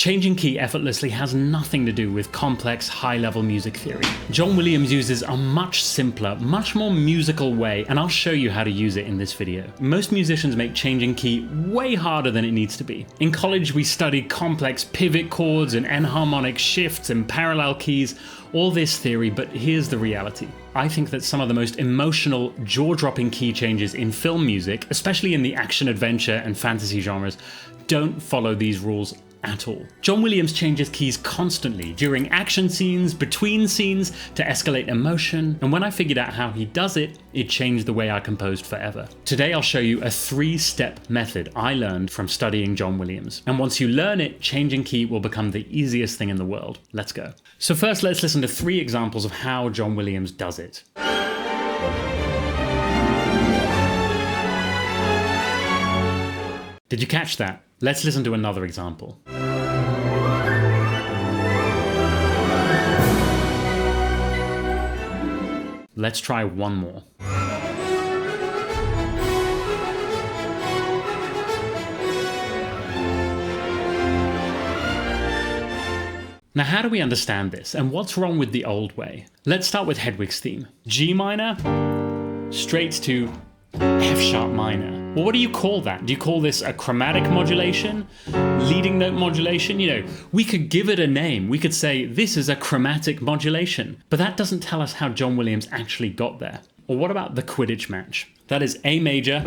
Changing key effortlessly has nothing to do with complex, high-level music theory. John Williams uses a much simpler, much more musical way, and I'll show you how to use it in this video. Most musicians make changing key way harder than it needs to be. In college, we studied complex pivot chords and enharmonic shifts and parallel keys, all this theory, but here's the reality. I think that some of the most emotional, jaw-dropping key changes in film music, especially in the action-adventure and fantasy genres, don't follow these rules at all. John Williams changes keys constantly during action scenes, between scenes, to escalate emotion, and when I figured out how he does it, it changed the way I composed forever. Today I'll show you a 3-step method I learned from studying John Williams. And once you learn it, changing key will become the easiest thing in the world. Let's go. So first, let's listen to 3 examples of how John Williams does it. Did you catch that? Let's listen to another example. Let's try one more. Now, how do we understand this, and what's wrong with the old way? Let's start with Hedwig's theme. G minor, straight to F sharp minor. Well, what do you call that? Do you call this a chromatic modulation? Leading note modulation? You know, we could give it a name. We could say this is a chromatic modulation, but that doesn't tell us how John Williams actually got there. Or what about the Quidditch match? That is A major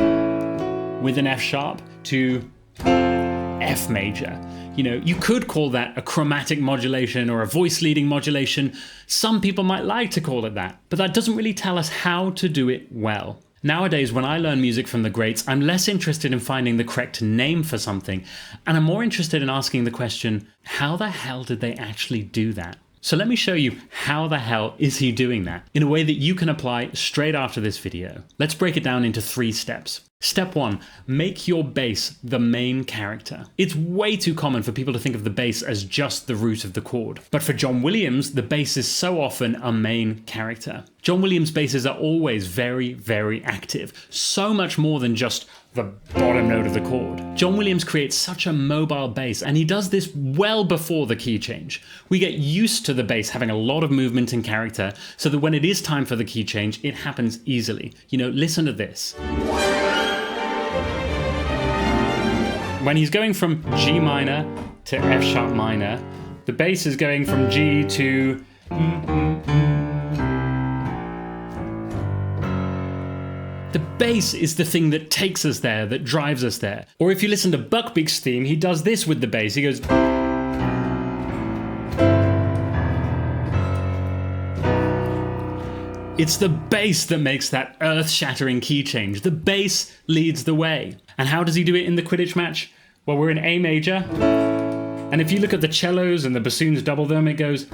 with an F sharp to F major. You know, you could call that a chromatic modulation or a voice leading modulation. Some people might like to call it that, but that doesn't really tell us how to do it well. Nowadays, when I learn music from the greats, I'm less interested in finding the correct name for something, and I'm more interested in asking the question, how the hell did they actually do that? So let me show you how the hell is he doing that in a way that you can apply straight after this video. Let's break it down into 3 steps. Step 1, make your bass the main character. It's way too common for people to think of the bass as just the root of the chord. But for John Williams, the bass is so often a main character. John Williams' basses are always very, very active. So much more than just the bottom note of the chord. John Williams creates such a mobile bass, and he does this well before the key change. We get used to the bass having a lot of movement and character, so that when it is time for the key change, it happens easily. You know, listen to this. When he's going from G minor to F sharp minor, the bass is going from G to The bass is the thing that takes us there, that drives us there. Or if you listen to Buckbeak's theme, he does this with the bass. He goes... It's the bass that makes that earth-shattering key change. The bass leads the way. And how does he do it in the Quidditch match? Well, we're in A major. And if you look at the cellos and the bassoons double them, it goes...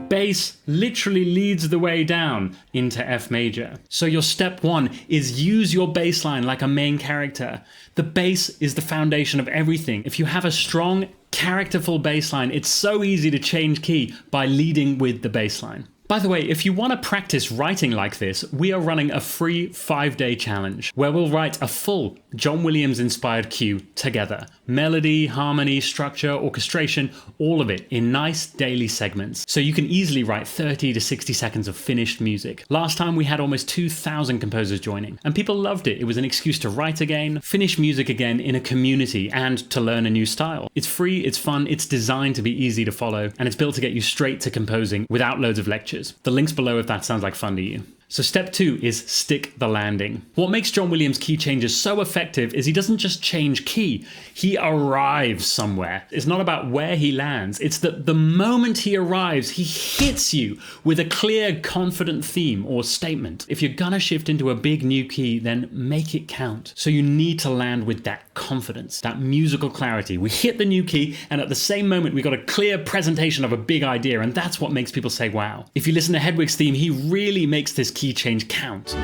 Bass literally leads the way down into F major. So your step 1 is use your bass line like a main character. The bass is the foundation of everything. If you have a strong, characterful bass line, it's so easy to change key by leading with the bass line. By the way, if you want to practice writing like this, we are running a free 5-day challenge where we'll write a full John Williams inspired cue together. Melody, harmony, structure, orchestration, all of it in nice daily segments. So you can easily write 30 to 60 seconds of finished music. Last time we had almost 2,000 composers joining, and people loved it. It was an excuse to write again, finish music again in a community, and to learn a new style. It's free, it's fun, it's designed to be easy to follow, and it's built to get you straight to composing without loads of lectures. The link's below if that sounds like fun to you. So step 2 is stick the landing. What makes John Williams' key changes so effective is he doesn't just change key, he arrives somewhere. It's not about where he lands, it's that the moment he arrives, he hits you with a clear, confident theme or statement. If you're gonna shift into a big new key, then make it count. So you need to land with that confidence, that musical clarity. We hit the new key, and at the same moment, we got a clear presentation of a big idea, and that's what makes people say, wow. If you listen to Hedwig's theme, he really makes this key change count.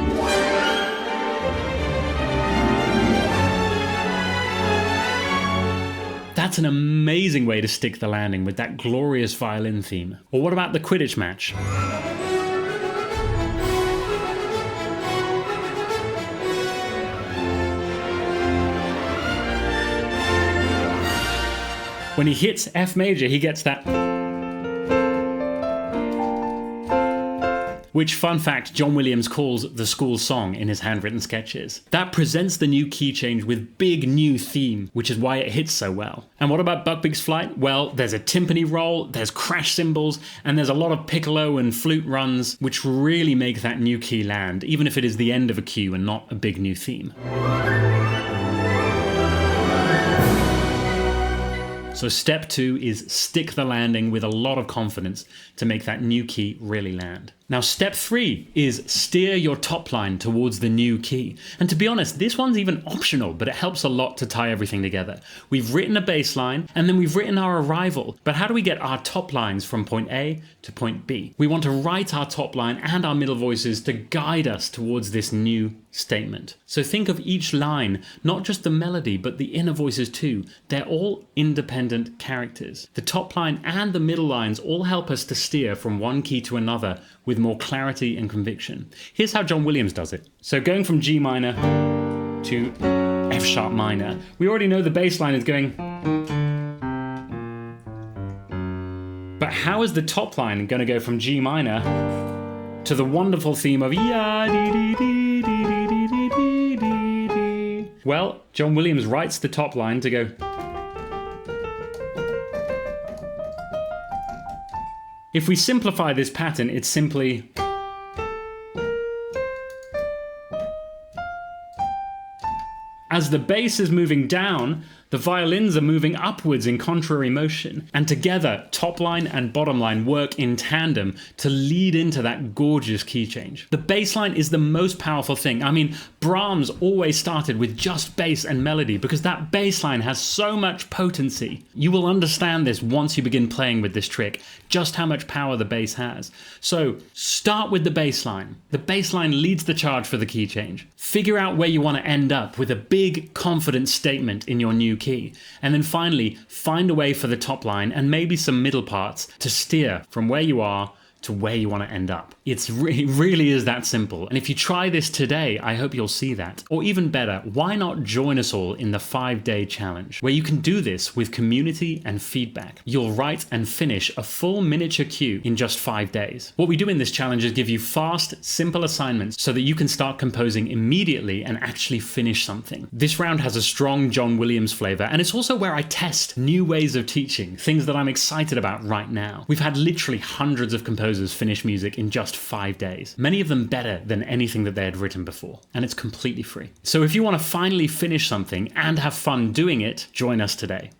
That's an amazing way to stick the landing with that glorious violin theme. Or what about the Quidditch match? When he hits F major, he gets that, which, fun fact, John Williams calls the school song in his handwritten sketches. That presents the new key change with big new theme, which is why it hits so well. And what about Buckbeak's Flight? Well, there's a timpani roll, there's crash cymbals, and there's a lot of piccolo and flute runs, which really make that new key land, even if it is the end of a cue and not a big new theme. So step 2 is stick the landing with a lot of confidence to make that new key really land. Now step 3 is steer your top line towards the new key. And to be honest, this one's even optional, but it helps a lot to tie everything together. We've written a bass line and then we've written our arrival, but how do we get our top lines from point A to point B? We want to write our top line and our middle voices to guide us towards this new statement. So think of each line, not just the melody, but the inner voices too. They're all independent characters. The top line and the middle lines all help us to steer from one key to another with more clarity and conviction. Here's how John Williams does it. So going from G minor to F sharp minor, we already know the bass line is going. But how is the top line going to go from G minor to the wonderful theme of ya dee dee dee dee dee dee dee dee dee? Well, John Williams writes the top line to go. If we simplify this pattern, it's simply as the bass is moving down, the violins are moving upwards in contrary motion, and together, top line and bottom line work in tandem to lead into that gorgeous key change. The bass line is the most powerful thing. I mean, Brahms always started with just bass and melody because that bass line has so much potency. You will understand this once you begin playing with this trick, just how much power the bass has. So start with the bass line. The bass line leads the charge for the key change. Figure out where you want to end up with a big, confident statement in your new key. And then finally, find a way for the top line and maybe some middle parts to steer from where you are to where you want to end up. It really is that simple. And if you try this today, I hope you'll see that. Or even better, why not join us all in the 5-day challenge, where you can do this with community and feedback. You'll write and finish a full miniature cue in just 5 days. What we do in this challenge is give you fast, simple assignments so that you can start composing immediately and actually finish something. This round has a strong John Williams flavor, and it's also where I test new ways of teaching, things that I'm excited about right now. We've had literally hundreds of composers finish music in just 5 days, many of them better than anything that they had written before, and it's completely free. So if you want to finally finish something and have fun doing it, join us today.